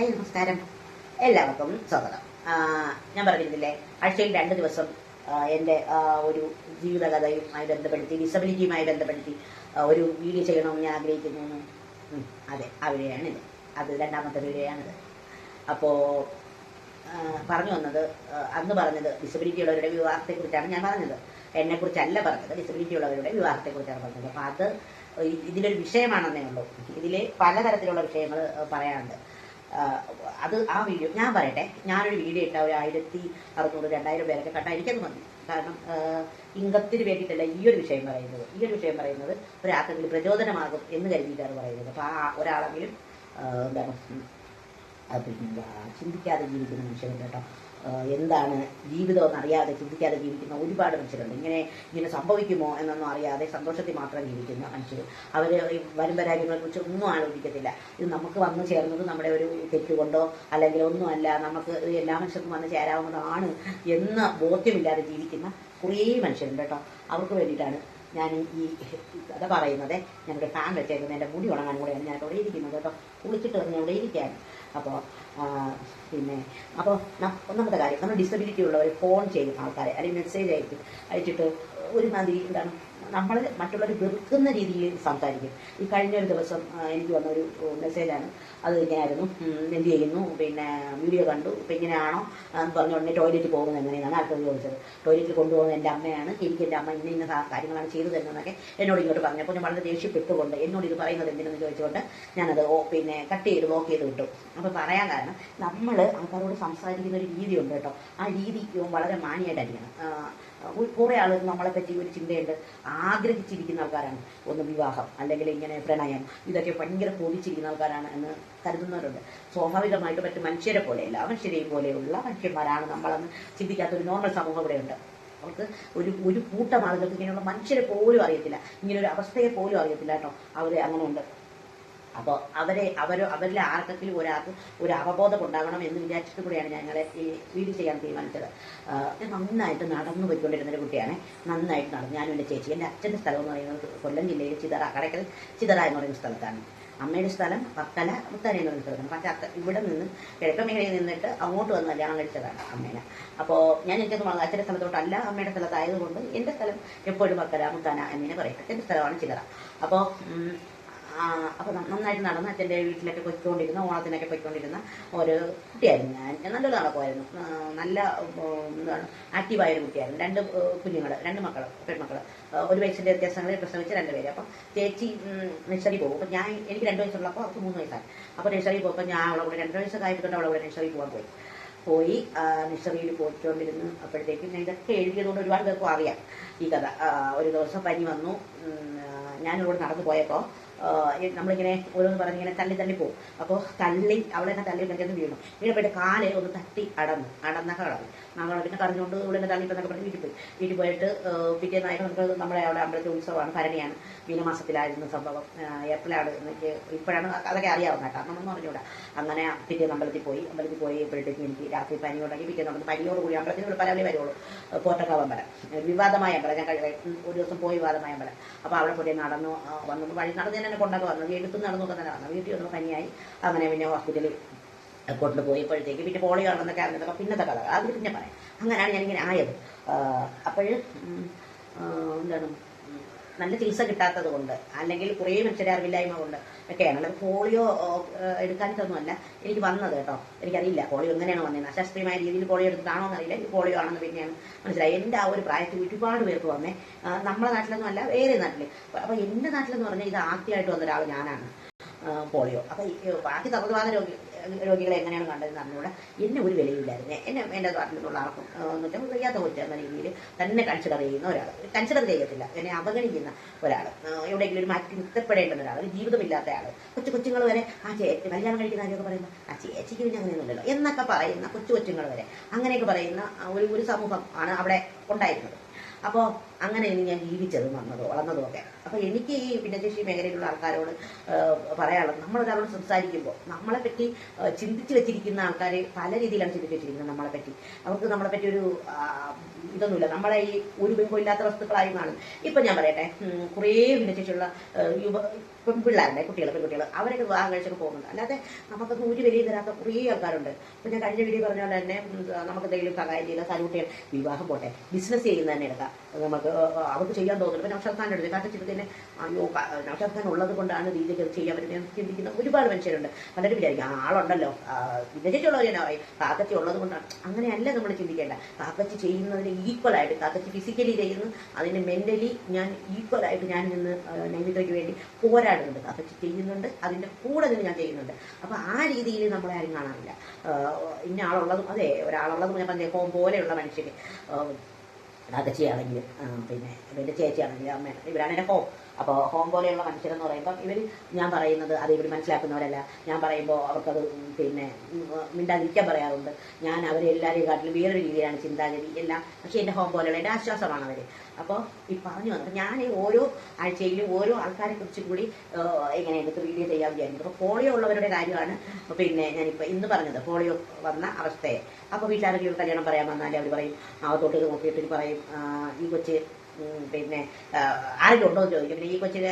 High നമസ്കാരം, എല്ലാവർക്കും സ്വാഗതം. ഞാൻ പറഞ്ഞിരുന്നില്ലേ, ആഴ്ചയിൽ 2 ദിവസം എൻ്റെ ഒരു ജീവിതകഥയുമായി ബന്ധപ്പെടുത്തി, ഡിസബിലിറ്റിയുമായി ബന്ധപ്പെടുത്തി ഒരു വീഡിയോ ചെയ്യണമെന്ന് ഞാൻ ആഗ്രഹിക്കുന്നു. അതെ, ആ വീഡിയോയാണിത്. അത് 2ാമത്തെ വീഡിയോയാണിത്. അപ്പോൾ പറഞ്ഞു വന്നത്, അന്ന് പറഞ്ഞത് ഡിസബിലിറ്റിയുള്ളവരുടെ വിവാഹത്തെക്കുറിച്ചാണ് ഞാൻ പറഞ്ഞത്. എന്നെക്കുറിച്ചല്ല പറഞ്ഞത്, ഡിസബിലിറ്റിയുള്ളവരുടെ വിവാഹത്തെക്കുറിച്ചാണ് പറഞ്ഞത്. അപ്പോൾ അത് ഇതിലൊരു വിഷയമാണെന്നേ ഉള്ളൂ. ഇതിൽ പലതരത്തിലുള്ള വിഷയങ്ങൾ പറയാനുണ്ട്. അത് ആ വീഡിയോ ഞാൻ പറയട്ടെ. ഞാനൊരു വീഡിയോ ഇട്ട ഒരു 1600 2000 പേരൊക്കെ കണ്ടാൽ എനിക്കത് മതി. കാരണം ഇംഗത്തിന് വേണ്ടിയിട്ടല്ല ഈ ഒരു വിഷയം പറയുന്നത് ഒരാൾക്കെങ്കിലും പ്രചോദനമാകും എന്ന് കരുതിയിട്ടാണ് പറയുന്നത്. അപ്പോൾ ആ ഒരാളെങ്കിലും എന്താണ് ചിന്തിക്കാതെ ജീവിക്കുന്ന മനുഷ്യരുണ്ട് കേട്ടോ. എന്താണ് ജീവിതം എന്നറിയാതെ ചിന്തിക്കാതെ ജീവിക്കുന്ന ഒരുപാട് മനുഷ്യരുണ്ട്. ഇങ്ങനെ സംഭവിക്കുമോ എന്നൊന്നും അറിയാതെ സന്തോഷത്തിൽ മാത്രം ജീവിക്കുന്ന മനുഷ്യർ. അവർ വരും പരാജയങ്ങളെ കുറിച്ച് ഒന്നും ആലോചിക്കത്തില്ല. ഇത് നമുക്ക് വന്നു ചേർന്നത് നമ്മുടെ ഒരു തെറ്റുകൊണ്ടോ അല്ലെങ്കിൽ ഒന്നുമല്ല, നമുക്ക് എല്ലാ മനുഷ്യർക്കും വന്ന് ചേരാവുന്നതാണ് എന്ന ബോധ്യമില്ലാതെ ജീവിക്കുന്ന കുറേ മനുഷ്യരുണ്ട് കേട്ടോ. അവർക്ക് വേണ്ടിയിട്ടാണ് ഞാൻ ഈ കഥ പറയുന്നത്. ഞാനിവിടെ ഫാൻ വെച്ചേക്കുന്നത് എൻ്റെ മുടി ഉണങ്ങാൻ കൂടെയാണ് ഞാൻ ഇവിടെ ഇരിക്കുന്നത് കേട്ടോ. കുളിച്ചിട്ട് വന്ന് ഇവിടെ ഇരിക്കുകയാണ്. അപ്പോൾ ഒന്നാമത്തെ കാര്യം, നമ്മൾ ഡിസബിലിറ്റി ഉള്ളവർ ഫോൺ ചെയ്യും ആൾക്കാരെ, അല്ലെങ്കിൽ മെസ്സേജ് അയച്ചിട്ട് ഒരുമാതിരി എന്താണ് നമ്മൾ മറ്റുള്ളവർ വെറുക്കുന്ന രീതിയിൽ സംസാരിക്കും. ഈ കഴിഞ്ഞ ഒരു ദിവസം എനിക്ക് വന്നൊരു മെസ്സേജാണ്. അത് ഇങ്ങനെയായിരുന്നു: എന്ത് ചെയ്യുന്നു, വീഡിയോ കണ്ടു, ഇപ്പം ഇങ്ങനെയാണോ എന്ന് പറഞ്ഞ ഉടനെ ടോയ്ലറ്റിൽ പോകുന്നത് എങ്ങനെയാണ് ആൾക്കാർ ചോദിച്ചത്. ടോയ്ലറ്റിൽ കൊണ്ടുപോകുന്നത് എൻ്റെ അമ്മയാണ്, എനിക്ക് എൻ്റെ അമ്മ ഇന്ന കാര്യങ്ങളാണ് ചെയ്തു തരുന്നതെന്നൊക്കെ എന്നോട് ഇങ്ങോട്ട് പറഞ്ഞപ്പോൾ ഞാൻ വളരെ ദേഷ്യപ്പെട്ടുകൊണ്ട് എന്നോട് ഇത് പറയുന്നത് എന്തിനെന്ന് ചോദിച്ചുകൊണ്ട് ഞാനത് കട്ട് ചെയ്ത് ബ്ലോക്ക് ചെയ്ത് വിട്ടു. അപ്പോൾ പറയാൻ കാരണം, നമ്മൾ ആൾക്കാരോട് സംസാരിക്കുന്ന ഒരു രീതിയുണ്ട് കേട്ടോ. ആ രീതി വളരെ മാന്യമായിട്ടായിരിക്കണം. കുറേ ആളുകൾ നമ്മളെപ്പറ്റി ഒരു ചിന്തയുണ്ട്, ആഗ്രഹിച്ചിരിക്കുന്ന ആൾക്കാരാണ്. ഒന്ന് വിവാഹം, അല്ലെങ്കിൽ ഇങ്ങനെ പ്രണയം, ഇതൊക്കെ ഭയങ്കര കൊതിച്ചിരിക്കുന്ന ആൾക്കാരാണ് എന്ന് കരുതുന്നവരുണ്ട്. സ്വാഭാവികമായിട്ട് മറ്റു മനുഷ്യരെ പോലെ, എല്ലാ മനുഷ്യരെയും പോലെയുള്ള മനുഷ്യന്മാരാണ് നമ്മളെന്ന് ചിന്തിക്കാത്തൊരു നോർമൽ സമൂഹം ഇവിടെയുണ്ട്. അവർക്ക് ഒരു കൂട്ടം ആളുകൾക്ക് ഇങ്ങനെയുള്ള മനുഷ്യരെ പോലും അറിയത്തില്ല, ഇങ്ങനൊരു അവസ്ഥയെ പോലും അറിയത്തില്ല കേട്ടോ. അവർ അങ്ങനെ ഉണ്ട്. അപ്പോൾ അവരിൽ ആർക്കെങ്കിലും ഒരാൾക്ക് ഒരു അവബോധം ഉണ്ടാകണം എന്ന് വിചാരിച്ചിട്ട് കൂടിയാണ് ഞങ്ങളെ ഈ വീഡിയോ ചെയ്യാൻ തീരുമാനിച്ചത്. ഞാൻ നന്നായിട്ട് നടന്നു പോയിക്കൊണ്ടിരുന്നൊരു കുട്ടിയാണ്. നന്നായിട്ട് നടന്നു. ഞാനും എൻ്റെ ചേച്ചി. എൻ്റെ അച്ഛൻ്റെ സ്ഥലം എന്ന് പറയുന്നത് കൊല്ലം ജില്ലയിൽ കടയ്ക്കൽ ചിതറ എന്ന് പറയുന്ന സ്ഥലത്താണ്. അമ്മയുടെ സ്ഥലം വർക്കല മുത്താന എന്ന് പറയുന്ന സ്ഥലത്താണ്. പക്ഷേ ഇവിടെ നിന്ന് കിഴക്കൻ മേഖലയിൽ നിന്നിട്ട് അങ്ങോട്ട് വന്ന് കല്യാണം കഴിച്ചതാണ് അമ്മേനെ. അപ്പോൾ ഞാൻ എനിക്കൊന്നും അച്ഛൻ്റെ സ്ഥലത്തോട്ടല്ല, അമ്മയുടെ സ്ഥലത്തായതുകൊണ്ട് എൻ്റെ സ്ഥലം എപ്പോഴും വർക്കല മുത്താന എന്നിങ്ങനെ പറയും. അച്ഛൻ്റെ സ്ഥലമാണ് ചിതറ. അപ്പോൾ നന്നായിട്ട് നടന്ന് അച്ഛൻ്റെ വീട്ടിലൊക്കെ പൊയ്ക്കൊണ്ടിരുന്ന, ഓണത്തിനൊക്കെ പൊയ്ക്കൊണ്ടിരുന്ന ഒരു കുട്ടിയായിരുന്നു ഞാൻ. നല്ലൊരു നടക്കുമായിരുന്നു. നല്ല എന്താണ് ആക്റ്റീവായൊരു കുട്ടിയായിരുന്നു. 2 കുഞ്ഞുങ്ങൾ, 2 മക്കൾ, പെൺമക്കൾ. 1 വയസ്സിൻ്റെ വ്യത്യാസങ്ങളിൽ പ്രസവിച്ച് 2 പേര്. അപ്പം ചേച്ചി നഴ്സറി പോകും. അപ്പം എനിക്ക് 2 വയസ്സുള്ളപ്പോൾ അവർക്ക് 3 വയസ്സായി. അപ്പോൾ നഴ്സറി പോകുമ്പോൾ ഞാൻ അവളെ കൂടെ 2 വയസ്സൊക്കെ ആയപ്പോഴും അവളെ കൂടെ നഴ്സറി പോകാൻ പോയി നഴ്സറിയിൽ പോയിക്കൊണ്ടിരുന്നു. അപ്പോഴത്തേക്കും ഞാൻ ഇതൊക്കെ എഴുതിയതുകൊണ്ട് ഒരുപാട് പേർക്കും അറിയാം ഈ കഥ. ഒരു ദിവസം പനി വന്നു. ഞാനിവിടെ നടന്നു പോയപ്പോൾ നമ്മളിങ്ങനെ ഓരോന്ന് പറഞ്ഞിങ്ങനെ തള്ളി പോകും. അപ്പോൾ അവളെ തള്ളി ഉണ്ടെങ്കിൽ വീണു. വീണപ്പോയിട്ട് കാല് ഒന്ന് തട്ടി അടന്നൊക്കെ കളഞ്ഞു. നമ്മൾ പിന്നെ കറിഞ്ഞുകൊണ്ട് ഇവിടെ തള്ളിപ്പെട്ടെന്നൊക്കെ പറഞ്ഞ് വീട്ടിൽ പോയിട്ട് പിറ്റേന്നായിട്ട് നമുക്ക് നമ്മുടെ അവിടെ അമ്പലത്തിൽ ഉത്സവമാണ്, ഭരണിയാണ്. മീനമാസത്തിലായിരുന്നു സംഭവം. ഏപ്രിലാണ്. ഇപ്പോഴാണ് അതൊക്കെ അറിയാവുന്ന കേട്ടോ, നമ്മളൊന്നും അറിഞ്ഞൂടാ. അങ്ങനെ പിറ്റേന്ന് അമ്പലത്തിൽ പോയപ്പോഴത്തേക്കും എനിക്ക് രാത്രി പനി ഉണ്ടെങ്കിൽ പിറ്റേന്ന് നമ്മൾ പനിയോടുകൂടി അമ്പലത്തിന് പലവലി വരുള്ളൂ. പോറ്റക്കാവ് അമ്പലം, വിവാദമായ അമ്പലം. ഞാൻ ഒരു ദിവസം പോയി വിവാദമായ അമ്പലം. അപ്പോൾ അവിടെ പോയി നടന്നു വന്നു. വഴി നടന്ന് തന്നെ കൊണ്ടൊക്കെ വന്നത്, എടുത്തും നടന്നൊക്കെ തന്നെ വന്നു. വീട്ടിൽ വന്നു പനിയായി. അങ്ങനെ പിന്നെ ഹോസ്പിറ്റലിൽ കൊണ്ടുപോയപ്പോഴത്തേക്ക് പിന്നെ പോളിയോ ആണെന്നൊക്കെ അറിഞ്ഞതൊക്കെ പിന്നത്തെ കഥ, അത് പിന്നെ പറയാം. അങ്ങനെയാണ് ഞാനിങ്ങനെ ആയത്. അപ്പോൾ എന്താണ്, നല്ല ചികിത്സ കിട്ടാത്തത് കൊണ്ട്, അല്ലെങ്കിൽ കുറേ മനുഷ്യരെ അറിവില്ലായ്മ കൊണ്ട് ഒക്കെയാണ്. അല്ലാതെ പോളിയോ എടുക്കാനിട്ടൊന്നുമല്ല എനിക്ക് വന്നത് കേട്ടോ. എനിക്കറിയില്ല പോളിയോ എങ്ങനെയാണ് വന്നത്. അശാസ്ത്രീയമായ രീതിയിൽ പോളിയോ എടുത്തിട്ടാണോ എന്നറിയില്ല. പോളിയോ ആണെന്ന് പിന്നെയാണ് മനസ്സിലായി. എൻ്റെ ആ ഒരു പ്രായത്തിൽ ഒരുപാട് പേർക്ക് വന്നേ. നമ്മുടെ നാട്ടിലൊന്നും അല്ല, വേറെ നാട്ടിൽ. അപ്പോൾ എൻ്റെ നാട്ടിലെന്ന് പറഞ്ഞാൽ ഇത് ആദ്യമായിട്ട് വന്ന ഒരാൾ ഞാനാണ്, പോളിയോ. അപ്പോൾ ബാക്കി തളർവാദ രോഗികളെ എങ്ങനെയാണ് കണ്ടതെന്ന് അറിഞ്ഞുകൂടെ. എന്നെ ഒരു വിലയില്ലായിരുന്നു. എൻ്റെ നാട്ടിൽ നിന്നുള്ള ആർക്കും എന്നുവെച്ചാൽ വയ്യാത്ത കൊച്ച എന്ന രീതിയിൽ തന്നെ കൺസിഡർ ചെയ്യുന്ന ഒരാൾ, കൺസിഡർ ചെയ്യത്തില്ല, എന്നെ അവഗണിക്കുന്ന ഒരാൾ, എവിടെയെങ്കിലും ഒരു മാറ്റി നിർത്തപ്പെടേണ്ടുന്ന ഒരാൾ, ഒരു ജീവിതമില്ലാത്ത ആൾ. കൊച്ചുങ്ങൾ വരെ കല്യാണം കഴിക്കുന്ന കാര്യമൊക്കെ പറയുമ്പോൾ ചേച്ചിക്ക് പിന്നെ അങ്ങനെയൊന്നുമില്ലല്ലോ എന്നൊക്കെ പറയുന്ന കൊച്ചുങ്ങൾ വരെ അങ്ങനെയൊക്കെ പറയുന്ന ഒരു സമൂഹം ആണ് അവിടെ ഉണ്ടായിരുന്നത്. അപ്പോൾ അങ്ങനെയാണ് ഞാൻ ജീവിച്ചതും വളർന്നതും ഒക്കെ. അപ്പൊ എനിക്ക് ഈ ഭിന്നശേഷി മേഖലയിലുള്ള ആൾക്കാരോട് പറയാനുള്ളത്, നമ്മളൊരാളോട് സംസാരിക്കുമ്പോൾ നമ്മളെ പറ്റി ചിന്തിച്ചു വെച്ചിരിക്കുന്ന ആൾക്കാർ പല രീതിയിലാണ് ചിന്തിച്ചു വെച്ചിരിക്കുന്നത്. നമ്മളെ പറ്റി അവർക്ക് നമ്മളെ പറ്റി ഒരു ഇതൊന്നുമില്ല. നമ്മളെ ഈ ഒരു ബന്ധമില്ലാത്ത വസ്തുക്കളായി കാണും. ഇപ്പൊ ഞാൻ പറയട്ടെ, കുറേ ഭിന്നശേഷിയുള്ള പെൺപിള്ളേരുടെ പെൺകുട്ടികൾ അവരൊക്കെ വിവാഹം കഴിച്ചൊക്കെ പോകുന്നുണ്ട്. അല്ലാതെ നമുക്കൊന്നും ഒരു വിലയും തരാത്ത കുറേ ആൾക്കാരുണ്ട്. ഇപ്പൊ ഞാൻ കഴിഞ്ഞ വീഡിയോ പറഞ്ഞ പോലെ തന്നെ നമുക്ക് എന്തെങ്കിലും സഹായം ചെയ്ത സാധുകുട്ടികൾ വിവാഹം പോട്ടെ, ബിസിനസ് ചെയ്യുന്ന തന്നെ എടുക്കാം. നമുക്ക് അവർക്ക് ചെയ്യാൻ തോന്നുന്നു. ഇപ്പൊ നൗഷാദ് ഖാൻ്റെ എടുത്ത് കാരണം ചിന്തത്തിന് അയ്യോ നൗഷാദ് ഖാൻ ഉള്ളത് കൊണ്ടാണ് രീതിക്ക് ചെയ്യാൻ പറ്റുന്നത് ചിന്തിക്കുന്ന ഒരുപാട് മനുഷ്യരുണ്ട്. പലരും വിചാരിക്കും ആളുണ്ടല്ലോ വിദേശിച്ചുള്ളവർ തന്നെ പറയും കാക്കച്ചി ഉള്ളത് കൊണ്ടാണ്. അങ്ങനെയല്ല നമ്മൾ ചിന്തിക്കേണ്ട. കാക്കച്ചി ചെയ്യുന്നതിന് ഈക്വലായിട്ട് കാക്കച്ചി ഫിസിക്കലി ചെയ്യുന്നു, അതിന് മെന്റലി ഞാൻ ഈക്വലായിട്ട് ഞാൻ നിന്ന് നൈമിത്രയ്ക്ക് വേണ്ടി പോരാടുന്നുണ്ട്. കാക്കച്ചി ചെയ്യുന്നുണ്ട്, അതിന്റെ കൂടെ നിന്ന് ഞാൻ ചെയ്യുന്നുണ്ട്. അപ്പൊ ആ രീതിയിൽ നമ്മളെ ആരും കാണാറില്ല. ഇന്ന ആളുള്ളതും അതെ ഒരാളുള്ളതും ഞാൻ പറഞ്ഞ ഹോം പോലെയുള്ള മനുഷ്യര് കാക്കച്ചിയാണെങ്കിലും പിന്നെ ഇവന്റെ ചേച്ചിയാണെങ്കിലും അമ്മ ഇവരാണ് എന്നെ ഹോം. അപ്പോൾ ഹോം പോലെയുള്ള മനുഷ്യരെന്ന് പറയുമ്പോൾ ഇവർ ഞാൻ പറയുന്നത് അത് ഇവർ മനസ്സിലാക്കുന്നവരല്ല. ഞാൻ പറയുമ്പോൾ അവർക്കത് പിന്നെ മിണ്ടാതിരിക്കാൻ പറയാറുണ്ട്. ഞാൻ അവരെല്ലാവരെയും കാട്ടിലും വേറൊരു രീതിയിലാണ് ചിന്താഗതി എല്ലാം. പക്ഷേ എൻ്റെ ഹോം പോലെയുള്ള എൻ്റെ ആശ്വാസമാണ് അവർ. അപ്പോൾ ഈ പറഞ്ഞു വന്നത് ഞാൻ ഓരോ ആഴ്ചയിലും ഓരോ ആൾക്കാരെ കുറിച്ച് കൂടി ഇങ്ങനെ എടുത്ത് വീഡിയോ ചെയ്യാൻ വിചാരിക്കും. അപ്പോൾ പോളിയോ ഉള്ളവരുടെ കാര്യമാണ് പിന്നെ ഞാനിപ്പോൾ ഇന്ന് പറഞ്ഞത്, പോളിയോ വന്ന അവസ്ഥയെ. അപ്പോൾ വീട്ടിലാരെങ്കിലും കല്യാണം പറയാൻ വന്നാൽ അവർ പറയും തൊട്ട് നോക്കിയിട്ട് പറയും ഈ കൊച്ച് പിന്നെ ആരെങ്കിലും ഉണ്ടോ എന്ന് ചോദിക്കും. പിന്നെ ഈ കൊച്ചിനെ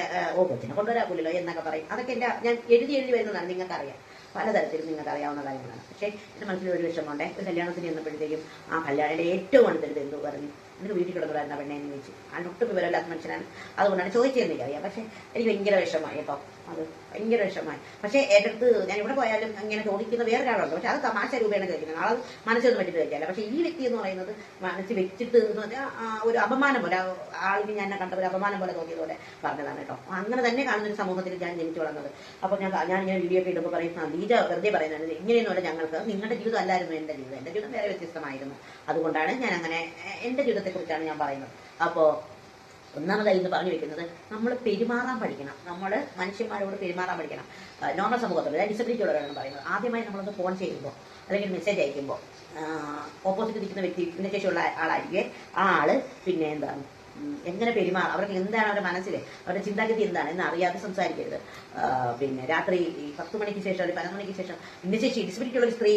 കൊച്ചിനെ കൊണ്ടുവരാക്കില്ലല്ലോ എന്നൊക്കെ പറയും. അതൊക്കെ ഞാൻ എഴുതി വരുന്നതാണ്, നിങ്ങൾക്കറിയാം, പലതരത്തിലും നിങ്ങൾക്ക് അറിയാവുന്ന കാര്യങ്ങളാണ്. പക്ഷേ എൻ്റെ മനസ്സിൽ ഒരു വിഷമമുണ്ട്. ഒരു കല്യാണത്തിന് ചെന്നപ്പോഴത്തേക്കും ആ കല്യാണയുടെ ഏറ്റവും അടുത്തെടുത്ത് എന്തോ പറഞ്ഞു എന്നിട്ട് വീട്ടിൽ കിടന്നുണ്ടായിരുന്ന പെണ്ണേന്ന് ചോദിച്ചു. അതിനൊട്ടും വിവരമില്ലാത്ത മനുഷ്യനാണ്, അതുകൊണ്ടാണ് ചോദിച്ചതെന്ന് എനിക്കറിയാം. പക്ഷേ എനിക്ക് ഭയങ്കര വിഷമമായി കേട്ടോ, അത് ഭയങ്കര വിഷമമായി. പക്ഷേ എൻ്റെ അടുത്ത് ഞാൻ ഇവിടെ പോയാലും ഇങ്ങനെ ചോദിക്കുന്ന വേറൊരാളുണ്ട്. പക്ഷെ അത് തമാശ രൂപയാണ് ചോദിക്കുന്നത്, ആളത് മനസ്സിലൊന്നും പറ്റിയിട്ട് കഴിക്കാല്ല. പക്ഷേ ഈ വ്യക്തി എന്ന് പറയുന്നത് മനസ്സിൽ വെച്ചിട്ട് എന്ന് പറഞ്ഞാൽ ഒരു അപമാനം പോലെ, ആളിന് ഞാൻ കണ്ട ഒരു അപമാനം പോലെ തോന്നിയതുപോലെ പറഞ്ഞതാണ് കേട്ടോ. അങ്ങനെ തന്നെ കാണുന്ന ഒരു സമൂഹത്തിൽ ഞാൻ ജനിച്ചു വളർന്നത്. അപ്പോൾ ഞാനിങ്ങനെ വീഡിയോ ഒക്കെ ഇടുമ്പോൾ പറയും ലീജ വെറുതെ പറയുന്നത് ഇങ്ങനെയൊന്നുമല്ല, ഞങ്ങൾക്ക് നിങ്ങളുടെ ജീവിതം അല്ലായിരുന്നു എൻ്റെ ജീവിതം. എൻ്റെ ജീവിതം വേറെ വ്യത്യസ്തമായിരുന്നു. അതുകൊണ്ടാണ് ഞാൻ അങ്ങനെ എൻ്റെ ജീവിതത്തെക്കുറിച്ചാണ് ഞാൻ പറയുന്നത്. അപ്പോൾ ഒന്നാമതായി ഇന്ന് പറഞ്ഞു വെക്കുന്നത്, നമ്മൾ പെരുമാറാൻ പഠിക്കണം. നമ്മൾ മനുഷ്യന്മാരോട് പെരുമാറാൻ പഠിക്കണം. നോർമൽ സമൂഹത്തിൽ ഡിസബിലിറ്റി ഉള്ളവരാണ് പറയുന്നത്. ആദ്യമായി നമ്മളൊന്ന് ഫോൺ ചെയ്യുമ്പോൾ അല്ലെങ്കിൽ മെസ്സേജ് അയക്കുമ്പോൾ ഓപ്പോസിറ്റ് നിൽക്കുന്ന വ്യക്തി ഭിന്നശേഷിയുള്ള ആളായിരിക്കും. ആ ആള് പിന്നെ എന്താണ് എങ്ങനെ പെരുമാറും, അവർക്ക് എന്താണ് അവരുടെ മനസ്സിൽ അവരുടെ ചിന്താഗതി എന്താണ് എന്ന് അറിയാതെ സംസാരിക്കരുത്. പിന്നെ രാത്രി 10 മണിക്ക് ശേഷം അല്ലെങ്കിൽ 11 മണിക്ക് ശേഷം ഭിന്നശേഷി ഡിസബിലിറ്റി ഉള്ള ഒരു സ്ത്രീ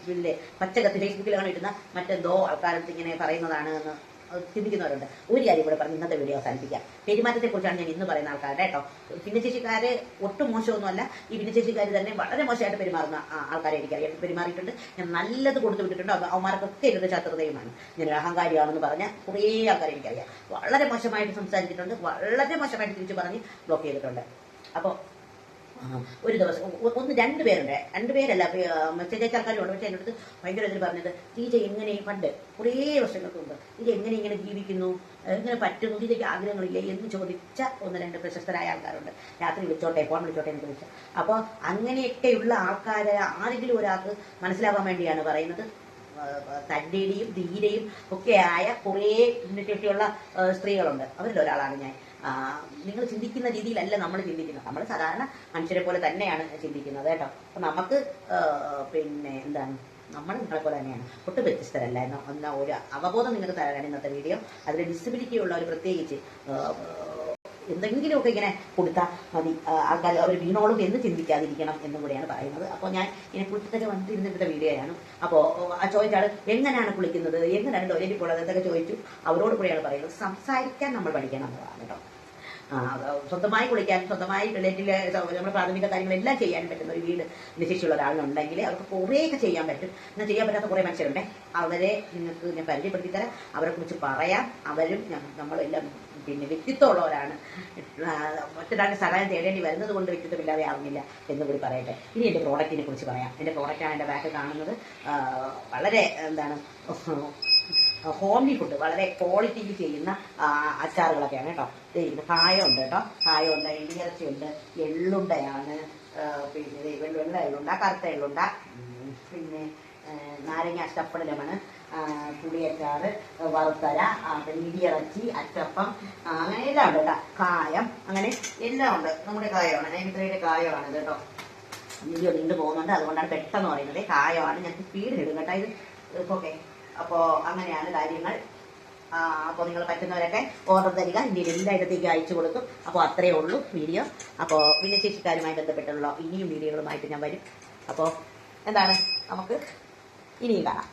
പിന്നെ പച്ചക്കത്ത് ഫേസ്ബുക്കിലാണ് ഇടുന്ന മറ്റെന്തോ ആൾക്കാരടുത്ത് ഇങ്ങനെ പറയുന്നതാണ് എന്ന് ചിന്തിക്കുന്നവരുണ്ട്. ഒരു കാര്യം കൂടെ പറഞ്ഞ് ഇന്നത്തെ വീഡിയോ അവസാനിപ്പിക്കാം. പെരുമാറ്റത്തെക്കുറിച്ചാണ് ഞാൻ ഇന്ന് പറയുന്ന ആൾക്കാരുടെ കേട്ടോ. ഭിന്നശേഷിക്കാര് ഒട്ടും മോശമൊന്നുമല്ല. ഈ ഭിന്നശേഷിക്കാർ തന്നെ വളരെ മോശമായിട്ട് പെരുമാറുന്ന ആൾക്കാരെ എനിക്കറിയാം. പെരുമാറിയിട്ടുണ്ട്. ഞാൻ നല്ലത് കൊടുത്തു വിട്ടിട്ടുണ്ട്. അവന്മാർക്കൊക്കെ ഇരുന്ന് ശത്രുതയുമാണ്. ഞാൻ അഹങ്കാരിയാണെന്ന് പറഞ്ഞ കുറേ ആൾക്കാരെ എനിക്കറിയാം. വളരെ മോശമായിട്ട് സംസാരിച്ചിട്ടുണ്ട്, വളരെ മോശമായിട്ട് തിരിച്ചു പറഞ്ഞ് ബ്ലോക്ക് ചെയ്തിട്ടുണ്ട്. അപ്പോൾ ഒരു ദിവസം രണ്ടുപേരല്ല മെസ്സേജ് അയച്ച ആൾക്കാരുണ്ട്. പക്ഷെ എൻ്റെ അടുത്ത് ഭയങ്കര ഇതിൽ പറഞ്ഞത് ടീച്ചർ എങ്ങനെ പണ്ട് കുറേ വർഷങ്ങൾക്ക് മുമ്പ് ടീച്ചർ എങ്ങനെ ഇങ്ങനെ ജീവിക്കുന്നു, എങ്ങനെ പറ്റുന്നു, ടീച്ചർക്ക് ആഗ്രഹങ്ങളില്ലേ എന്ന് ചോദിച്ച 1-2 പ്രശസ്തരായ ആൾക്കാരുണ്ട്. രാത്രി വിളിച്ചോട്ടെ, ഫോൺ വിളിച്ചോട്ടെ എന്ന് ചോദിച്ചാൽ. അപ്പോൾ അങ്ങനെയൊക്കെയുള്ള ആൾക്കാരെ ആരെങ്കിലും ഒരാൾക്ക് മനസ്സിലാവാൻ വേണ്ടിയാണ് പറയുന്നത്. തൻ്റെയും ധീരയും ഒക്കെ ആയ കുറേ ഭിന്നശേഷിയുള്ള സ്ത്രീകളുണ്ട്. അവരിൽ ഒരാളാണ് ഞാൻ. നിങ്ങൾ ചിന്തിക്കുന്ന രീതിയിലല്ല നമ്മൾ ചിന്തിക്കുന്നത്. നമ്മൾ സാധാരണ മനുഷ്യരെ പോലെ തന്നെയാണ് ചിന്തിക്കുന്നത് കേട്ടോ. അപ്പൊ നമുക്ക് പിന്നെ എന്താണ്, നമ്മൾ നിങ്ങളെ പോലെ തന്നെയാണ്, ഒട്ടും വ്യത്യസ്തരല്ല എന്ന ഒരു അവബോധം നിങ്ങൾക്ക് തരാനാണ് ഇന്നത്തെ വീഡിയോ. അതിൽ ഡിസബിലിറ്റി ഉള്ളവർ പ്രത്യേകിച്ച് എന്തെങ്കിലുമൊക്കെ ഇങ്ങനെ കൊടുത്താൽ മതി, ആൾക്കാർ അവർ വീണോളും എന്ന് ചിന്തിക്കാതിരിക്കണം എന്നും കൂടിയാണ് പറയുന്നത്. അപ്പോൾ ഞാൻ ഇതിനെ കുറിച്ചൊക്കെ വന്നിരുന്നിട്ട് വീഡിയോയാണ്. അപ്പോൾ ചോദിച്ചാൽ എങ്ങനെയാണ് കുളിക്കുന്നത്, എങ്ങനെയാണ് ടോയ്ലറ്റിൽ പോകുന്നത് എന്നൊക്കെ ചോദിച്ചു. അവരോട് കൂടിയാണ് പറയുന്നത്. സംസാരിക്കാൻ നമ്മൾ പഠിക്കണം എന്നതാണ് കേട്ടോ. സ്വന്തമായി കുളിക്കാനും സ്വന്തമായി ടോയ്ലറ്റിലെ നമ്മുടെ പ്രാഥമിക കാര്യങ്ങളെല്ലാം ചെയ്യാൻ പറ്റുന്ന ഒരു വീട് ഭിന്നശേഷിയുള്ള ഒരാളുണ്ടെങ്കിൽ അവർക്ക് കുറേയൊക്കെ ചെയ്യാൻ പറ്റും. എന്നാൽ ചെയ്യാൻ പറ്റാത്ത കുറേ മനുഷ്യരുണ്ട്. അവരെ നിങ്ങൾക്ക് ഞാൻ പരിചയപ്പെടുത്തി തരാം. അവരെ കുറിച്ച് പറയാം. അവരും നമ്മളെല്ലാം പിന്നെ വ്യക്തിത്വമുള്ളവരാണ്. മറ്റൊരാളുടെ സഹായം തേടേണ്ടി വരുന്നത് കൊണ്ട് വ്യക്തിത്വമില്ലാതെ ആവുന്നില്ല എന്ന് കൂടി പറയട്ടെ. ഇനി എൻ്റെ പ്രോഡക്റ്റിനെ കുറിച്ച് പറയാം. എൻ്റെ പ്രോഡക്റ്റാണ് എൻ്റെ ബാക്ക് കാണുന്നത്. വളരെ എന്താണ് ഹോംലി ഫുഡ്, വളരെ ക്വാളിറ്റിയിൽ ചെയ്യുന്ന അച്ചാറുകളൊക്കെയാണ് കേട്ടോ. കായമുണ്ട് കേട്ടോ, കായമുണ്ട്, ഇടിയിറച്ചിയുണ്ട്, എള്ളുണ്ടയാണ്, പിന്നെ വെള്ള എള്ളുണ്ട, കറുത്ത എള്ളുണ്ട, പിന്നെ നാരങ്ങ സ്റ്റഫ്ഡ് ലെമണ്, പുളിയച്ചാറ്, വറുത്തര, ഇടിയിറച്ചി, അച്ചപ്പം, അങ്ങനെ എല്ലാം ഉണ്ട് കേട്ടോ. കായം, അങ്ങനെ എല്ലാം ഉണ്ട്. നമ്മുടെ കായമാണ്, നൈമിത്രയുടെ കായമാണ് ഇത് കേട്ടോ. വീഡിയോ നീണ്ടു പോകുന്നുണ്ട്, അതുകൊണ്ടാണ് പെട്ടെന്ന് പറയുന്നത്. കായമാണ്, ഞാൻ സ്പീഡിലിടും കേട്ടോ ഇത്. ഓക്കെ, അപ്പോൾ അങ്ങനെയാണ് കാര്യങ്ങൾ. അപ്പോൾ നിങ്ങൾ പറ്റുന്നവരൊക്കെ ഓർഡർ തരിക, ഇന്ത്യയിൽ എല്ലായിടത്തേക്കും അയച്ചു കൊടുക്കും. അപ്പോൾ അത്രയേ ഉള്ളൂ വീഡിയോ. അപ്പോൾ ഭിന്നശേഷിക്കാരുമായി ബന്ധപ്പെട്ടുള്ള ഇനിയും വീഡിയോകളുമായിട്ട് ഞാൻ വരും. അപ്പോൾ എന്താണ്, നമുക്ക് ഇനിയും കാണാം.